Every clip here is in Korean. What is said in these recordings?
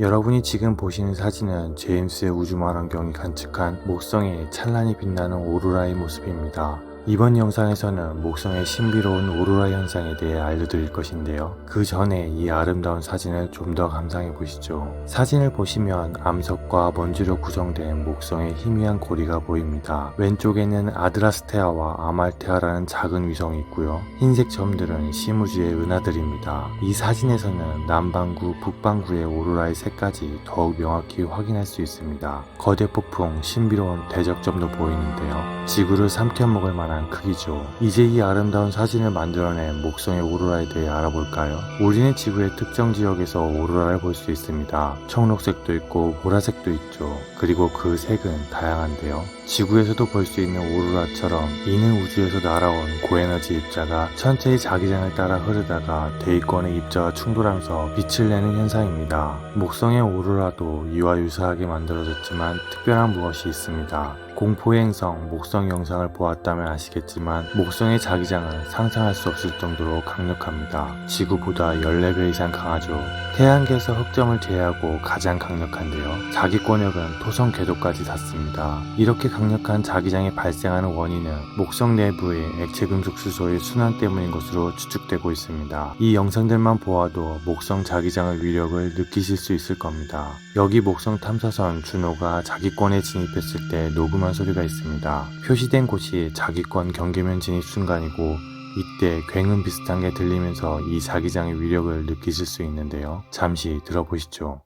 여러분이 지금 보시는 사진은 제임스의 우주만원경이 관측한 목성의 찬란히 빛나는 오로라의 모습입니다. 이번 영상에서는 목성의 신비로운 오로라 현상에 대해 알려드릴 것인데요. 그 전에 이 아름다운 사진을 좀 더 감상해 보시죠. 사진을 보시면 암석과 먼지로 구성된 목성의 희미한 고리가 보입니다. 왼쪽에는 아드라스테아와 아말테아라는 작은 위성이 있고요. 흰색 점들은 심우주의 은하들입니다. 이 사진에서는 남반구, 북반구의 오로라의 색까지 더욱 명확히 확인할 수 있습니다. 거대 폭풍, 신비로운 대적점도 보이는데요. 지구를 삼켜먹을 만한 크기죠. 이제 이 아름다운 사진을 만들어낸 목성의 오로라에 대해 알아볼까요? 우리는 지구의 특정 지역에서 오로라를 볼 수 있습니다. 청록색도 있고 보라색도 있죠. 그리고 그 색은 다양한데요. 지구에서도 볼 수 있는 오로라처럼 이는 우주에서 날아온 고에너지 입자가 천체의 자기장을 따라 흐르다가 대기권의 입자와 충돌하면서 빛을 내는 현상입니다. 목성의 오로라도 이와 유사하게 만들어졌지만 특별한 무엇이 있습니다. 공포의 행성 목성 영상을 보았다면 아시겠지만 목성의 자기장은 상상할 수 없을 정도로 강력합니다. 지구보다 14배 이상 강하죠. 태양계에서 흑점을 제외하고 가장 강력한데요. 자기권역은 토성 궤도까지 닿습니다. 이렇게 강력한 자기장이 발생하는 원인은 목성 내부의 액체 금속 수소의 순환 때문인 것으로 추측되고 있습니다. 이 영상들만 보아도 목성 자기장의 위력을 느끼실 수 있을 겁니다. 여기 목성 탐사선 주노가 자기권에 진입했을 때 녹음한 소리가 있습니다. 표시된 곳이 자기권 경계면 진입 순간이고 이때 굉음 비슷한 게 들리면서 이 자기장의 위력을 느끼실 수 있는데요. 잠시 들어보시죠.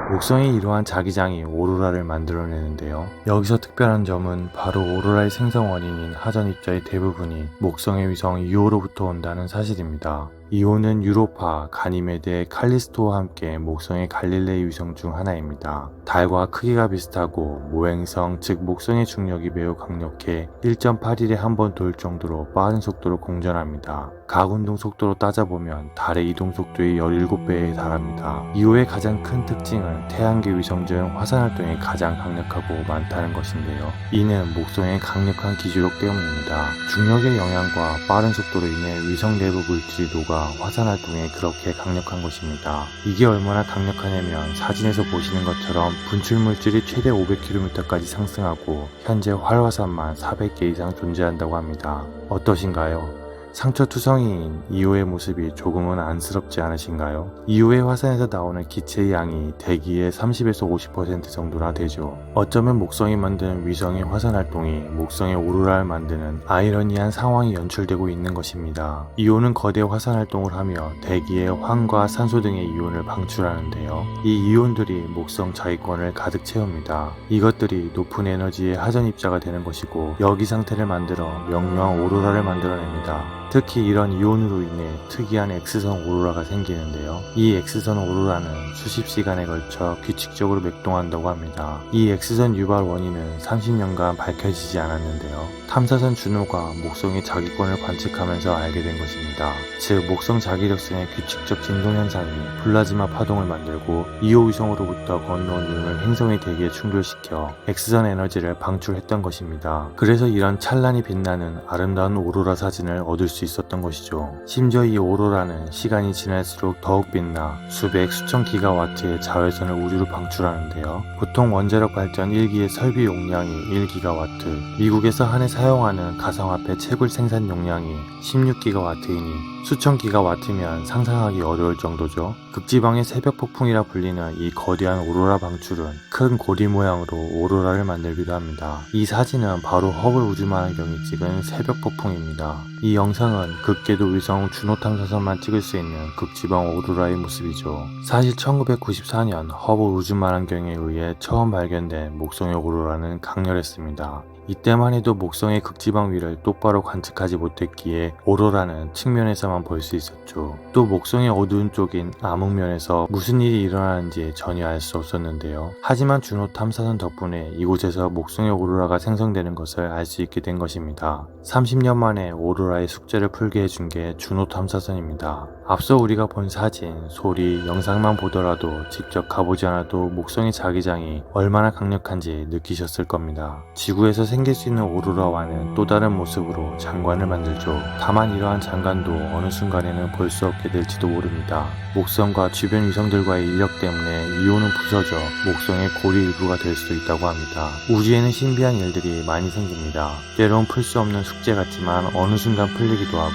목성이 이러한 자기장이 오로라를 만들어내는데요. 여기서 특별한 점은 바로 오로라의 생성 원인인 하전 입자의 대부분이 목성의 위성 이오로부터 온다는 사실입니다. 이오는 유로파, 가니메데, 칼리스토와 함께 목성의 갈릴레이 위성 중 하나입니다. 달과 크기가 비슷하고 모행성, 즉 목성의 중력이 매우 강력해 1.8일에 한 번 돌 정도로 빠른 속도로 공전합니다. 가운동 속도로 따져보면 달의 이동 속도의 17배에 달합니다. 이오의 가장 큰 특징은 태양계 위성 중 화산 활동이 가장 강력하고 많다는 것인데요. 이는 목성의 강력한 기주력 때문입니다. 중력의 영향과 빠른 속도로 인해 위성 내부 물질이 녹아 화산 활동에 그렇게 강력한 것입니다. 이게 얼마나 강력하냐면 사진에서 보시는 것처럼 분출 물질이 최대 500km까지 상승하고 현재 활화산만 400개 이상 존재한다고 합니다. 어떠신가요? 상처투성이인 이오의 모습이 조금은 안쓰럽지 않으신가요? 이오의 화산에서 나오는 기체의 양이 대기의 30에서 50% 정도나 되죠. 어쩌면 목성이 만든 위성의 화산 활동이 목성의 오로라를 만드는 아이러니한 상황이 연출되고 있는 것입니다. 이오는 거대 화산 활동을 하며 대기의 황과 산소 등의 이온을 방출하는데요. 이 이온들이 목성 자기권을 가득 채웁니다. 이것들이 높은 에너지의 하전 입자가 되는 것이고 여기 상태를 만들어 명료한 오로라를 만들어냅니다. 특히 이런 이온으로 인해 특이한 X선 오로라가 생기는데요. 이 X선 오로라는 수십 시간에 걸쳐 규칙적으로 맥동한다고 합니다. 이 X선 유발 원인은 30년간 밝혀지지 않았는데요. 탐사선 주노가 목성의 자기권을 관측하면서 알게 된 것입니다. 즉 목성 자기력선의 규칙적 진동 현상이 플라즈마 파동을 만들고 이오 위성으로부터 건너온 이온을 행성의 대기에 충돌시켜 X선 에너지를 방출했던 것입니다. 그래서 이런 찬란히 빛나는 아름다운 오로라 사진을 얻을 수 있었던 것이죠. 심지어 이 오로라는 시간이 지날수록 더욱 빛나 수백 수천 기가와트의 자외선을 우주로 방출하는데요. 보통 원자력 발전 1기의 설비 용량이 1기가와트, 미국에서 한 해 사용하는 가상화폐 채굴 생산 용량이 16기가와트이니 수천 기가와트면 상상하기 어려울 정도죠. 극지방의 새벽 폭풍이라 불리는 이 거대한 오로라 방출은 큰 고리 모양으로 오로라를 만들기도 합니다. 이 사진은 바로 허블 우주만원경이 찍은 새벽 폭풍입니다. 이 영상은 극궤도 위성 주노 탐사선만 찍을 수 있는 극지방 오로라의 모습이죠. 사실 1994년 허블 우주만원경에 의해 처음 발견된 목성의 오로라는 강렬했습니다. 이때만 해도 목성의 극지방 위를 똑바로 관측하지 못했기에 오로라는 측면에서만 볼 수 있었죠. 또 목성의 어두운 쪽인 암흑면에서 무슨 일이 일어나는지 전혀 알 수 없었는데요. 하지만 주노 탐사선 덕분에 이곳에서 목성의 오로라가 생성되는 것을 알 수 있게 된 것입니다. 30년 만에 오로라의 숙제를 풀게 해준 게 주노 탐사선입니다. 앞서 우리가 본 사진, 소리, 영상만 보더라도 직접 가보지 않아도 목성의 자기장이 얼마나 강력한지 느끼셨을 겁니다. 지구에서 생길 수 있는 오로라와는 또 다른 모습으로 장관을 만들죠. 다만 이러한 장관도 어느 순간에는 볼 수 없게 될지도 모릅니다. 목성과 주변 위성들과의 인력 때문에 이오는 부서져 목성의 고리 일부가 될 수도 있다고 합니다. 우주에는 신비한 일들이 많이 생깁니다. 때론 풀 수 없는 숙제 같지만 어느 순간 풀리기도 하고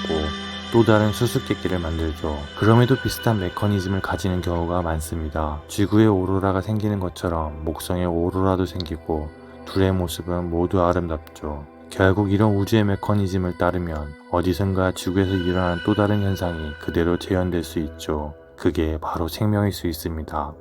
또 다른 수수께끼를 만들죠. 그럼에도 비슷한 메커니즘을 가지는 경우가 많습니다. 지구에 오로라가 생기는 것처럼 목성에 오로라도 생기고 둘의 모습은 모두 아름답죠. 결국 이런 우주의 메커니즘을 따르면 어디선가 지구에서 일어난 또 다른 현상이 그대로 재현될 수 있죠. 그게 바로 생명일 수 있습니다.